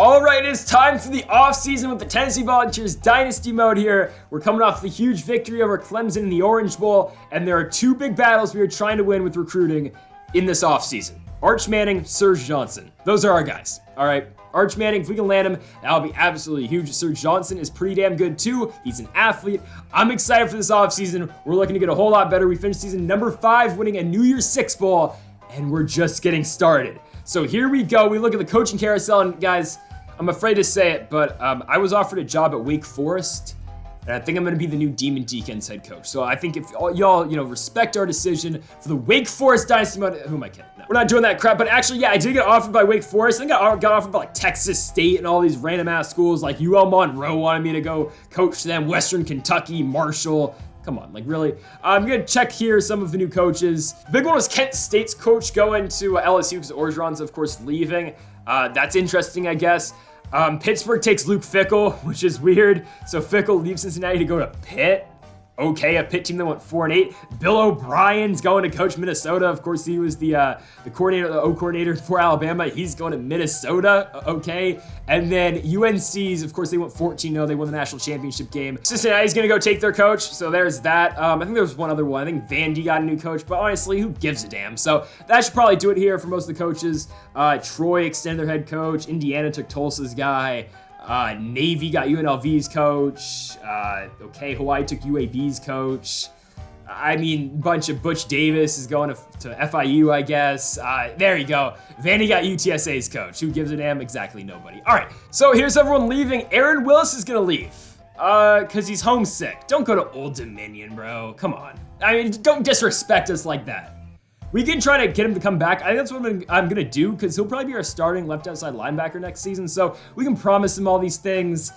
All right, it's time for the offseason with the Tennessee Volunteers Dynasty mode here. We're coming off the huge victory over Clemson in the Orange Bowl, and there are two big battles we are trying to win with recruiting in this offseason. Arch Manning, Serge Johnson. Those are our guys, all right? Arch Manning, if we can land him, that'll be absolutely huge. Serge Johnson is pretty damn good too. He's an athlete. I'm excited for this offseason. We're looking to get a whole lot better. We finished season number 5, winning a New Year's Six Bowl, and we're just getting started. So here we go. We look at the coaching carousel, and guys, I'm afraid to say it, but I was offered a job at Wake Forest, and I think I'm going to be the new Demon Deacons head coach. So I think if y'all, respect our decision for the Wake Forest Dynasty mode. Who am I kidding? No, we're not doing that crap. But actually, yeah, I did get offered by Wake Forest. I think I got offered by like Texas State and all these random ass schools. Like UL Monroe wanted me to go coach them. Western Kentucky, Marshall. Come on, like really? I'm gonna check here some of the new coaches. The big one was Kent State's coach going to LSU because Orgeron's of course leaving. That's interesting, I guess. Pittsburgh takes Luke Fickell, which is weird. So Fickell leaves Cincinnati to go to Pitt. Okay, a Pitt team that went 4-8. Bill O'Brien's going to coach Minnesota. Of course, he was the coordinator, the O-coordinator for Alabama. He's going to Minnesota. Okay, and then UNC's, of course, they went 14-0. They won the national championship game. Cincinnati's going to go take their coach. So there's that. I think there was one other one. I think Vandy got a new coach, but honestly, who gives a damn? So that should probably do it here for most of the coaches. Troy extended their head coach. Indiana took Tulsa's guy. Navy got UNLV's coach. Okay, Hawaii took UAB's coach. I mean, bunch of Butch Davis is going to FIU, I guess. There you go. Vandy got UTSA's coach. Who gives a damn? Exactly nobody. All right, so here's everyone leaving. Aaron Willis is going to leave because he's homesick. Don't go to Old Dominion, bro. Come on. I mean, don't disrespect us like that. We can try to get him to come back. I think that's what I'm going to do because he'll probably be our starting left outside linebacker next season. So we can promise him all these things.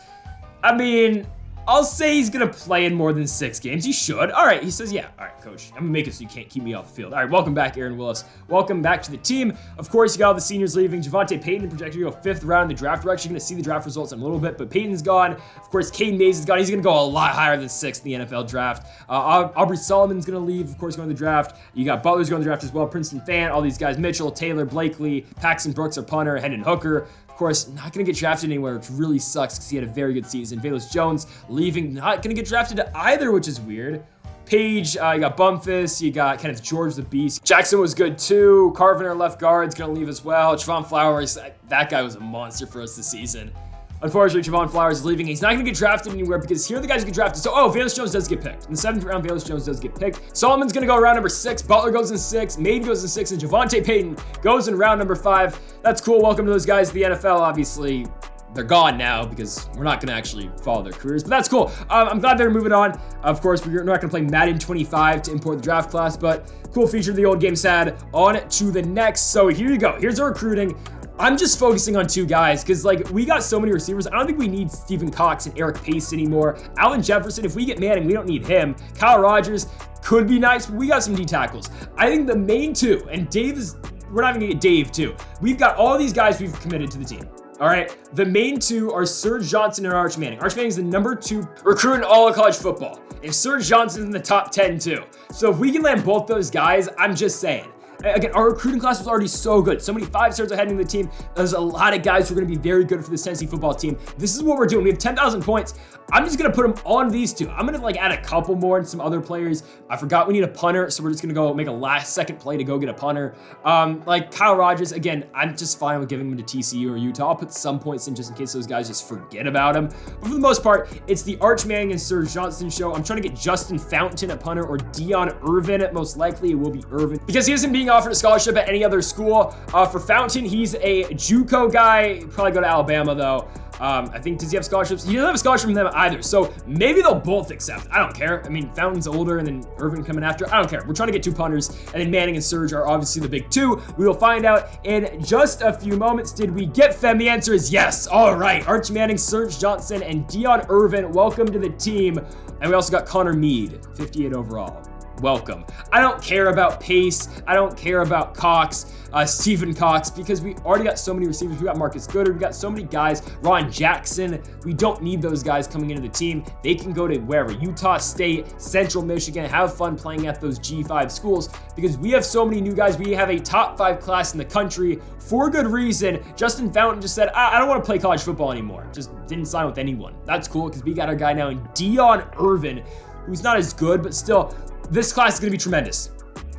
I mean, I'll say he's going to play in more than 6 games. He should. All right. He says, yeah. All right, coach. I'm going to make it so you can't keep me off the field. All right. Welcome back, Aaron Willis. Welcome back to the team. Of course, you got all the seniors leaving. Javonte Payton projected to go 5th round in the draft. We're actually going to see the draft results in a little bit, but Payton's gone. Of course, Caden Mays is gone. He's going to go a lot higher than 6th in the NFL draft. Aubrey Solomon's going to leave, of course, going to the draft. You got Butler's going to the draft as well. Princeton Fan, all these guys. Mitchell, Taylor, Blakely, Paxton Brooks, our punter, Hendon Hooker. Of course, not going to get drafted anywhere, which really sucks because he had a very good season. Velus Jones leaving, not going to get drafted either, which is weird. Page, you got Bumphus, you got Kenneth George, the beast. Jackson was good too. Carvin, our left guard, is going to leave as well. Trevon Flowers, that guy was a monster for us this season. Unfortunately, Trevon Flowers is leaving. He's not going to get drafted anywhere because here are the guys who get drafted. So, Velus Jones does get picked. In the 7th round, Velus Jones does get picked. Solomon's going to go round number 6. Butler goes in 6. Maid goes in 6. And Javonte Payton goes in round number 5. That's cool. Welcome to those guys to the NFL. Obviously, they're gone now because we're not going to actually follow their careers. But that's cool. I'm glad they're moving on. Of course, we're not going to play Madden 25 to import the draft class. But cool feature the old game's had. On to the next. So, here you go. Here's our recruiting. I'm just focusing on 2 guys because, like, we got so many receivers. I don't think we need Stephen Cox and Eric Pace anymore. Allen Jefferson, if we get Manning, we don't need him. Kyle Rogers could be nice, but we got some D tackles. I think the main 2, and Dave is, we're not even going to get Dave, too. We've got all these guys we've committed to the team. All right, the main 2 are Serge Johnson and Arch Manning. Arch Manning is the number 2 recruit in all of college football, and Serge Johnson's in the top 10, too. So if we can land both those guys, I'm just saying. Again, our recruiting class was already so good. So many 5-stars are heading to the team. There's a lot of guys who are going to be very good for this Tennessee football team. This is what we're doing. We have 10,000 points. I'm just going to put them on these 2. I'm going to add a couple more and some other players. I forgot we need a punter, so we're just going to go make a last-second play to go get a punter. Like Kyle Rogers, again, I'm just fine with giving him to TCU or Utah. I'll put some points in just in case those guys just forget about him. But for the most part, it's the Arch Manning and Serge Johnson show. I'm trying to get Justin Fountain at punter or Dion Irvin. Most likely it will be Irvin because he isn't being offered a scholarship at any other school. For Fountain, he's a JUCO guy. He'll probably go to Alabama though. I think, does he have scholarships? He doesn't have a scholarship from them either. So maybe they'll both accept. I don't care. I mean, Fountain's older and then Irvin coming after. I don't care. We're trying to get 2 punters. And then Manning and Serge are obviously the big 2. We will find out in just a few moments. Did we get them? The answer is yes. All right. Arch Manning, Serge Johnson, and Dion Irvin. Welcome to the team. And we also got Connor Mead, 58 overall. welcome. I don't care about Pace. I don't care about Cox, Stephen Cox, because we already got so many receivers. We got Marcus Goodard. We got so many guys. Ron Jackson. We don't need those guys coming into the team. They can go to wherever, Utah State, Central Michigan, have fun playing at those G5 schools, because we have so many new guys. We have a top 5 class in the country for good reason. Justin Fountain just said, I don't want to play college football anymore. Just didn't sign with anyone. That's cool, because we got our guy now in Dion Irvin, who's not as good, but still, this class is going to be tremendous.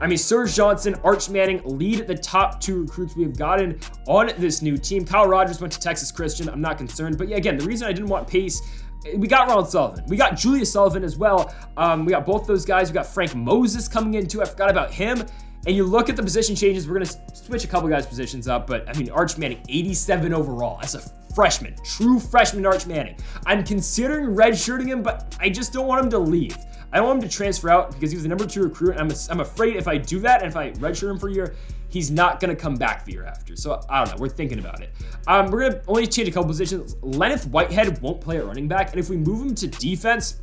I mean, Serge Johnson, Arch Manning lead the top 2 recruits we have gotten on this new team. Kyle Rogers went to Texas Christian. I'm not concerned. But yeah, again, the reason I didn't want Pace, we got Ronald Sullivan. We got Julius Sullivan as well. We got both those guys. We got Frank Moses coming in too. I forgot about him. And you look at the position changes, we're going to switch a couple guys' positions up. But I mean, Arch Manning, 87 overall. That's a freshman, true freshman Arch Manning. I'm considering redshirting him, but I just don't want him to leave. I don't want him to transfer out because he was the number 2 recruit. I'm afraid if I do that and if I redshirt him for a year, he's not going to come back the year after. So I don't know. We're thinking about it. We're going to only change a couple positions. Lenneth Whitehead won't play at running back. And if we move him to defense,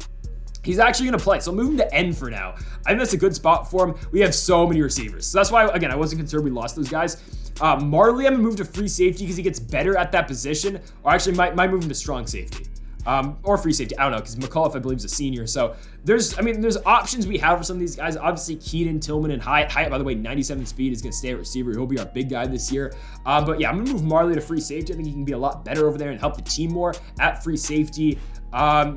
he's actually going to play. So I'll move him to end for now. I think that's a good spot for him. We have so many receivers. So that's why, again, I wasn't concerned we lost those guys. Marley, I'm going to move to free safety because he gets better at that position. Or actually, might move him to strong safety. Or free safety, I don't know, because McAuliffe, I believe, is a senior. So there's options we have for some of these guys. Obviously, Keaton, Tillman, and Hyatt. Hyatt, by the way, 97 speed, is going to stay at receiver. He'll be our big guy this year. But yeah, I'm going to move Marley to free safety. I think he can be a lot better over there and help the team more at free safety.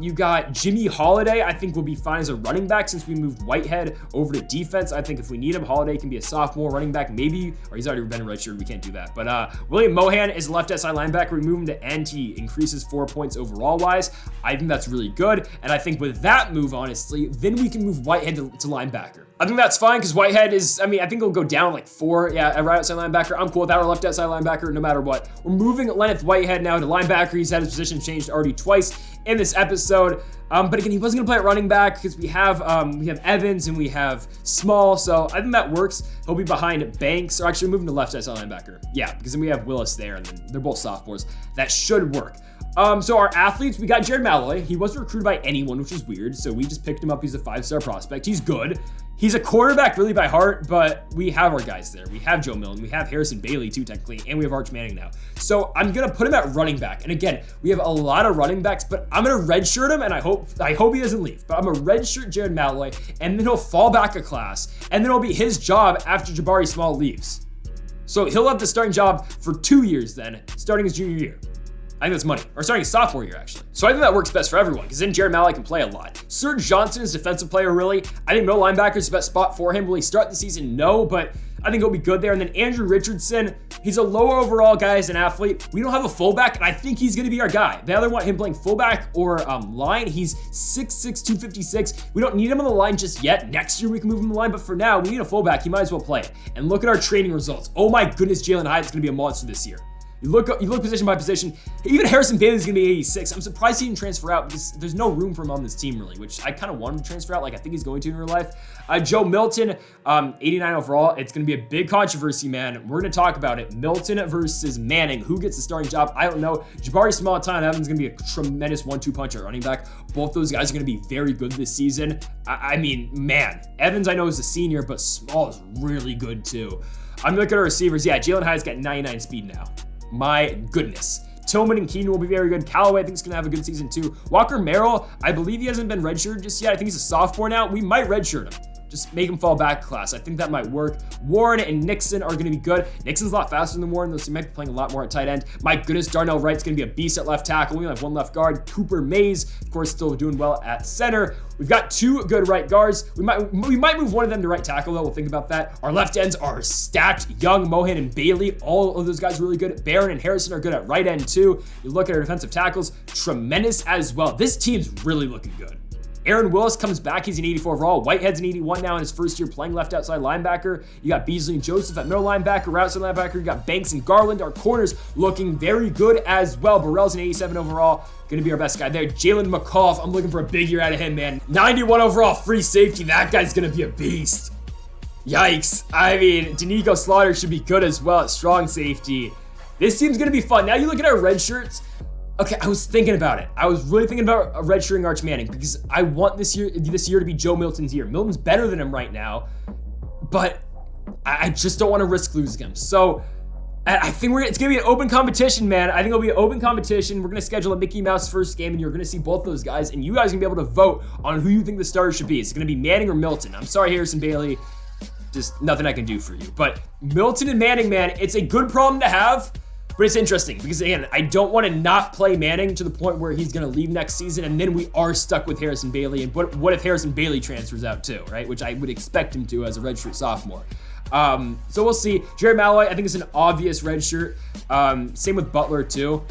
You got Jimmy Holiday, I think will be fine as a running back since we moved Whitehead over to defense. I think if we need him, Holiday can be a sophomore running back, maybe, or he's already been redshirted. We can't do that. But William Mohan is left outside linebacker. We move him to end. He increases 4 points overall wise. I think that's really good. And I think with that move, honestly, then we can move Whitehead to linebacker. I think that's fine because Whitehead is, I think he'll go down like 4, at right outside linebacker. I'm cool with that, or left outside linebacker, no matter what. We're moving Lenneth Whitehead now to linebacker. He's had his position changed already twice in this episode. But again, he wasn't gonna play at running back because we have Evans and we have Small, so I think that works. He'll be behind Banks, or actually moving to left outside linebacker. Yeah, because then we have Willis there, and then they're both sophomores. That should work. So our athletes, we got Jared Malloy. He wasn't recruited by anyone, which is weird. So we just picked him up. He's a 5-star prospect. He's good. He's a quarterback really by heart, but we have our guys there. We have Joe Milton. We have Harrison Bailey too, technically, and we have Arch Manning now. So I'm going to put him at running back. And again, we have a lot of running backs, but I'm going to redshirt him, and I hope he doesn't leave. But I'm going to redshirt Jared Malloy, and then he'll fall back a class, and then it'll be his job after Jabari Small leaves. So he'll have the starting job for 2 years then, starting his junior year. I think that's money. Or starting his sophomore year, actually. So I think that works best for everyone, because then Jared Malloy can play a lot. Serge Johnson is a defensive player, really. I think no linebacker is the best spot for him. Will he start the season? No, but I think he'll be good there. And then Andrew Richardson, he's a lower overall guy as an athlete. We don't have a fullback, and I think he's going to be our guy. They either want him playing fullback or line. He's 6'6", 256. We don't need him on the line just yet. Next year we can move him on the line, but for now, we need a fullback. He might as well play. And look at our training results. Oh my goodness, Jalen Hyatt's going to be a monster this year. You look position by position. Even Harrison Bailey's going to be 86. I'm surprised he didn't transfer out because there's no room for him on this team, really, which I kind of want him to transfer out like I think he's going to in real life. Joe Milton, 89 overall. It's going to be a big controversy, man. We're going to talk about it. Milton versus Manning. Who gets the starting job? I don't know. Jabari Small and Tyler Evans is going to be a tremendous 1-2 punch at running back. Both those guys are going to be very good this season. I mean, man. Evans, I know, is a senior, but Small is really good, too. I'm looking at our receivers. Yeah, Jalen Hyatt's got 99 speed now. My goodness. Tillman and Keaton will be very good. Callaway, I think, is going to have a good season too. Walker Merrill, I believe he hasn't been redshirted just yet. I think he's a sophomore now. We might redshirt him. Just make him fall back class. I think that might work. Warren and Nixon are going to be good. Nixon's a lot faster than Warren, though, so he might be playing a lot more at tight end. My goodness, Darnell Wright's going to be a beast at left tackle. We only have one left guard. Cooper Mays, of course, still doing well at center. We've got 2 good right guards. We might move one of them to right tackle, though. We'll think about that. Our left ends are stacked. Young, Mohan, and Bailey. All of those guys are really good. Barron and Harrison are good at right end, too. You look at our defensive tackles, tremendous as well. This team's really looking good. Aaron Willis comes back. He's an 84 overall. Whitehead's an 81 now in his first year playing left outside linebacker. You got Beasley and Joseph at middle linebacker, right outside linebacker. You got Banks and Garland. Our corners looking very good as well. Burrell's an 87 overall. Going to be our best guy there. Jalen McAuliffe. I'm looking for a big year out of him, man. 91 overall free safety. That guy's going to be a beast. Yikes. I mean, Danico Slaughter should be good as well at strong safety. This team's going to be fun. Now you look at our red shirts. Okay, I was thinking about it. I was really thinking about redshirting Arch Manning because I want this year to be Joe Milton's year. Milton's better than him right now, but I just don't want to risk losing him. So I think it's going to be an open competition, man. I think it'll be an open competition. We're going to schedule a Mickey Mouse first game, and you're going to see both those guys, and you guys are going to be able to vote on who you think the starter should be. Is it going to be Manning or Milton? I'm sorry, Harrison Bailey. Just nothing I can do for you. But Milton and Manning, man, it's a good problem to have, but it's interesting because, again, I don't want to not play Manning to the point where he's going to leave next season, and then we are stuck with Harrison Bailey. And what if Harrison Bailey transfers out too, right? Which I would expect him to as a redshirt sophomore. So we'll see. Jared Malloy, I think, is an obvious redshirt. Same with Butler too.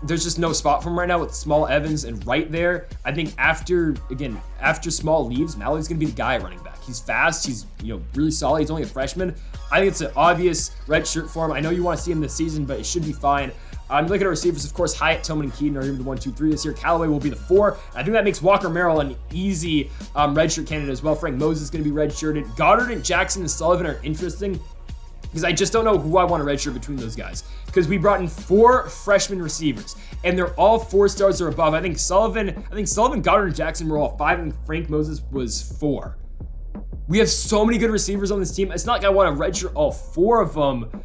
There's just no spot for him right now with Small, Evans, and Wright there. I think after Small leaves, Malloy's going to be the guy running back. He's fast. He's really solid. He's only a freshman. I think it's an obvious red shirt for him. I know you want to see him this season, but it should be fine. Look at our receivers, of course. Hyatt, Tillman, and Keaton are going to be the 1, 2, 3 this year. Callaway will be the 4. I think that makes Walker Merrill an easy redshirt candidate as well. Frank Moses is going to be redshirted. Goddard and Jackson and Sullivan are interesting because I just don't know who I want to redshirt between those guys. Because we brought in 4 freshman receivers, and they're all 4 stars or above. I think Sullivan, Goddard, and Jackson were all 5, and Frank Moses was 4. We have so many good receivers on this team. It's not like I want to redshirt all 4 of them.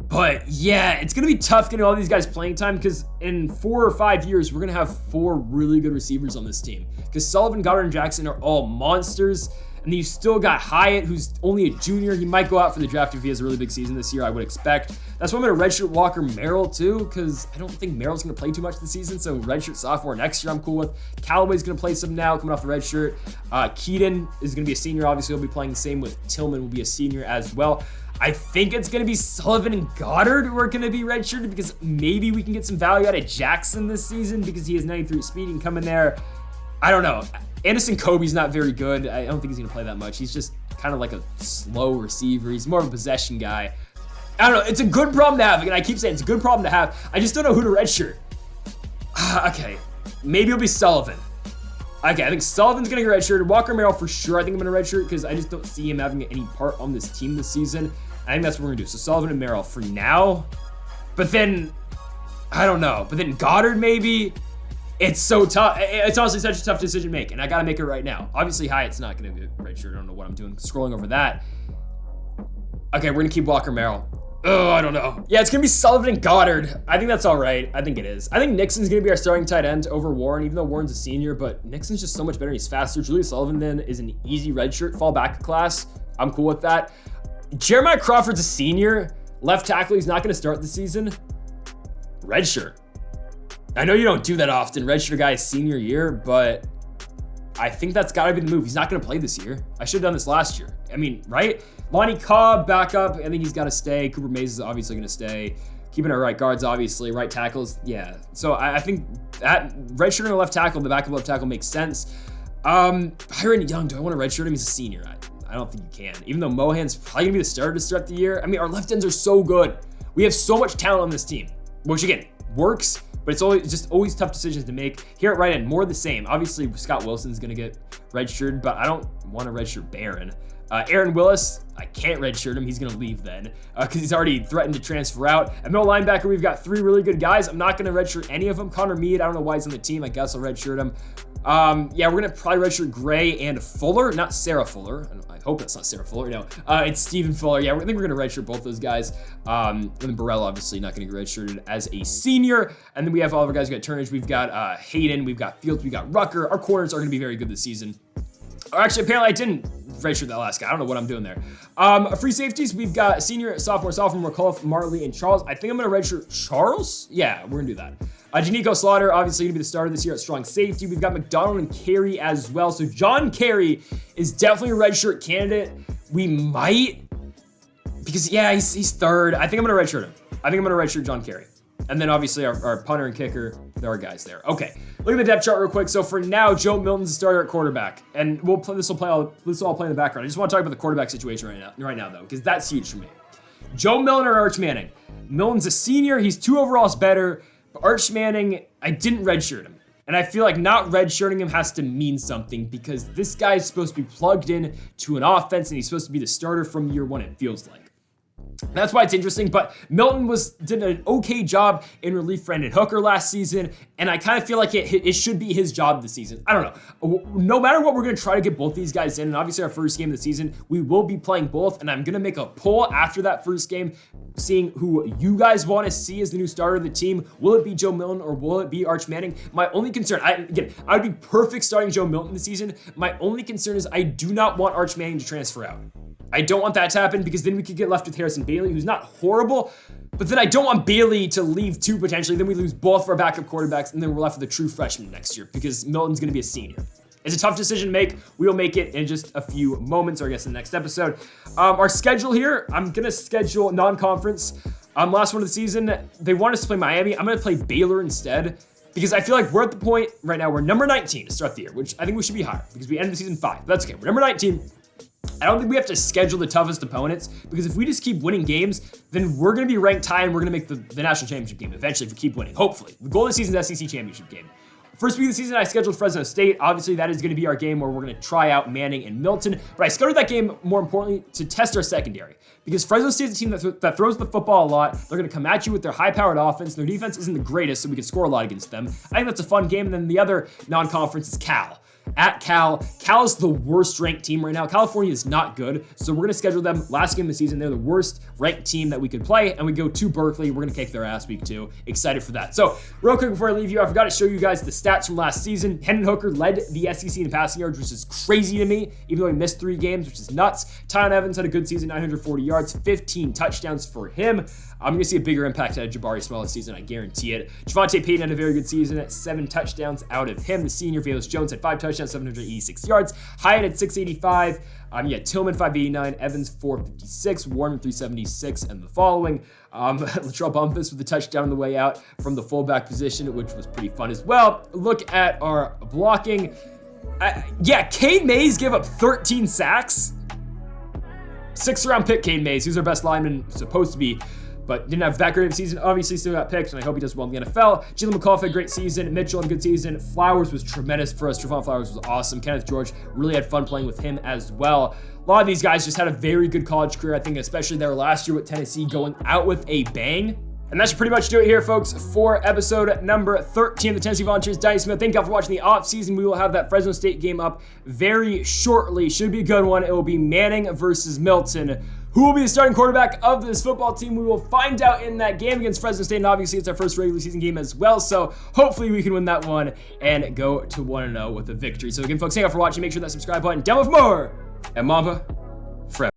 But yeah, it's going to be tough getting all these guys playing time because in 4 or 5 years, we're going to have 4 really good receivers on this team. Because Sullivan, Goddard, and Jackson are all monsters. And then you still got Hyatt, who's only a junior. He might go out for the draft if he has a really big season this year, I would expect. That's why I'm going to redshirt Walker Merrill too, because I don't think Merrill's going to play too much this season. So redshirt sophomore next year I'm cool with. Callaway's going to play some now, coming off the redshirt. Keaton is going to be a senior. Obviously, he'll be playing the same with Tillman, will be a senior as well. I think it's going to be Sullivan and Goddard who are going to be redshirted because maybe we can get some value out of Jackson this season because he has 93 speed and come in there. I don't know. Anderson Kobe's not very good. I don't think he's going to play that much. He's just kind of like a slow receiver. He's more of a possession guy. I don't know. It's a good problem to have. And I keep saying it's a good problem to have. I just don't know who to redshirt. Okay. Maybe it'll be Sullivan. Okay, I think Sullivan's going to get redshirted. Walker Merrill for sure I think I'm going to redshirt because I just don't see him having any part on this team this season. I think that's what we're going to do. So Sullivan and Merrill for now. But then, I don't know. But then Goddard maybe. It's so tough. It's honestly such a tough decision to make, and I got to make it right now. Obviously, Hyatt's not going to get redshirt. I don't know what I'm doing. Scrolling over that. Okay, we're going to keep Walker Merrill. Oh, I don't know. Yeah, it's going to be Sullivan and Goddard. I think that's all right. I think it is. I think Nixon's going to be our starting tight end over Warren, even though Warren's a senior, but Nixon's just so much better. He's faster. Julius Sullivan then is an easy redshirt fall back class. I'm cool with that. Jeremiah Crawford's a senior. Left tackle, he's not going to start the season. Redshirt. I know you don't do that often, redshirt a guy's senior year, but I think that's got to be the move. He's not going to play this year. I should have done this last year. I mean, right? Lonnie Cobb, backup. I think he's got to stay. Cooper Mays is obviously going to stay. Keeping our right guards, obviously. Right tackles, yeah. So I think that redshirting a left tackle, the backup left tackle makes sense. Byron Young, do I want to redshirt him? He's a senior. I don't think you can. Even though Mohan's probably going to be the starter to start the year. I mean, our left ends are so good. We have so much talent on this team, which again, works. But it's always tough decisions to make. Here at right end, more of the same. Obviously, Scott Wilson's going to get redshirted, but I don't want to redshirt Barron. Aaron Willis, I can't redshirt him. He's going to leave then because he's already threatened to transfer out. At middle linebacker, we've got 3 really good guys. I'm not going to redshirt any of them. Connor Meade, I don't know why he's on the team. I guess I'll redshirt him. Yeah, we're going to probably redshirt Gray and Fuller, not Sarah Fuller. I hope that's not Sarah Fuller. No, it's Stephen Fuller. Yeah, I think we're going to redshirt both those guys. And then Burrell, obviously, not going to get redshirted as a senior. And then we have all of our guys who got turnage. We've got Hayden. We've got Fields. We've got Rucker. Our corners are going to be very good this season. Or actually, apparently I didn't redshirt that last guy. I don't know what I'm doing there. Free safeties, we've got senior, sophomore, McCullough, Marley, and Charles. I think I'm going to redshirt Charles. Yeah, we're going to do that. Janico Slaughter, obviously going to be the starter this year at strong safety. We've got McDonald and Carey as well. So John Carey is definitely a redshirt candidate. We might, because yeah, he's third. I think I'm going to redshirt him. I think I'm going to redshirt John Carey. And then obviously our punter and kicker, there are guys there. Okay, look at the depth chart real quick. So for now, Joe Milton's the starter at quarterback, and this will all play in the background. I just want to talk about the quarterback situation right now though, because that's huge for me. Joe Milton or Arch Manning? Milton's a senior. He's 2 overalls better. But Arch Manning, I didn't redshirt him. And I feel like not redshirting him has to mean something because this guy is supposed to be plugged in to an offense and he's supposed to be the starter from year 1, it feels like. That's why it's interesting, but Milton did an okay job in relief for Hendon Hooker last season, and I kind of feel like it should be his job this season. I don't know. No matter what, we're going to try to get both these guys in, and obviously our first game of the season, we will be playing both, and I'm going to make a poll after that first game, seeing who you guys want to see as the new starter of the team. Will it be Joe Milton or will it be Arch Manning? My only concern, I would be perfect starting Joe Milton this season. My only concern is I do not want Arch Manning to transfer out. I don't want that to happen because then we could get left with Harrison Bailey, who's not horrible, but then I don't want Bailey to leave too potentially. Then we lose both of our backup quarterbacks, and then we're left with a true freshman next year because Milton's going to be a senior. It's a tough decision to make. We will make it in just a few moments, or I guess in the next episode. Our schedule here, I'm going to schedule non-conference. Last one of the season, they want us to play Miami. I'm going to play Baylor instead because I feel like we're at the point right now, we're number 19 to start the year, which I think we should be higher because we ended the season 5. But that's okay. We're number 19. I don't think we have to schedule the toughest opponents because if we just keep winning games, then we're going to be ranked high and we're going to make the national championship game eventually if we keep winning, hopefully. The goal of the season is SEC championship game. First week of the season, I scheduled Fresno State. Obviously, that is going to be our game where we're going to try out Manning and Milton. But I scheduled that game, more importantly, to test our secondary. Because Fresno State is a team that throws the football a lot. They're going to come at you with their high-powered offense. Their defense isn't the greatest, so we can score a lot against them. I think that's a fun game. And then the other non-conference is Cal. At Cal. Cal is the worst ranked team right now. California is not good, so we're going to schedule them last game of the season. They're the worst ranked team that we could play, and we go to Berkeley. We're going to kick their ass week 2. Excited for that. So real quick before I leave you, I forgot to show you guys the stats from last season. Hendon Hooker led the SEC in passing yards, which is crazy to me, even though he missed 3 games, which is nuts. Tyron Evans had a good season, 940 yards, 15 touchdowns for him. I'm going to see a bigger impact out of Jabari Small this season, I guarantee it. Javonte Payton had a very good season at 7 touchdowns out of him. The senior, Velus Jones, had 5 touchdowns, 786 yards. Hyatt at 685. Tillman 589, Evans 456, Warren 376, and the following. Latrell Bumpus with a touchdown on the way out from the fullback position, which was pretty fun as well. Look at our blocking. Cade Mays gave up 13 sacks. 6th round pick Cade Mays. He's our best lineman, supposed to be, but didn't have that great of a season. Obviously, still got picked, and I hope he does well in the NFL. Jalen McAuliffe had a great season. Mitchell had a good season. Flowers was tremendous for us. Trevon Flowers was awesome. Kenneth George, really had fun playing with him as well. A lot of these guys just had a very good college career. I think especially there last year with Tennessee going out with a bang. And that should pretty much do it here, folks, for episode number 13 of the Tennessee Volunteers Dynasty. Thank you all for watching the offseason. We will have that Fresno State game up very shortly. Should be a good one. It will be Manning versus Milton. Who will be the starting quarterback of this football team? We will find out in that game against Fresno State, and obviously it's our first regular season game as well, so hopefully we can win that one and go to 1-0 with a victory. So again, folks, thank you all for watching. Make sure that subscribe button down with more, and Mamba forever.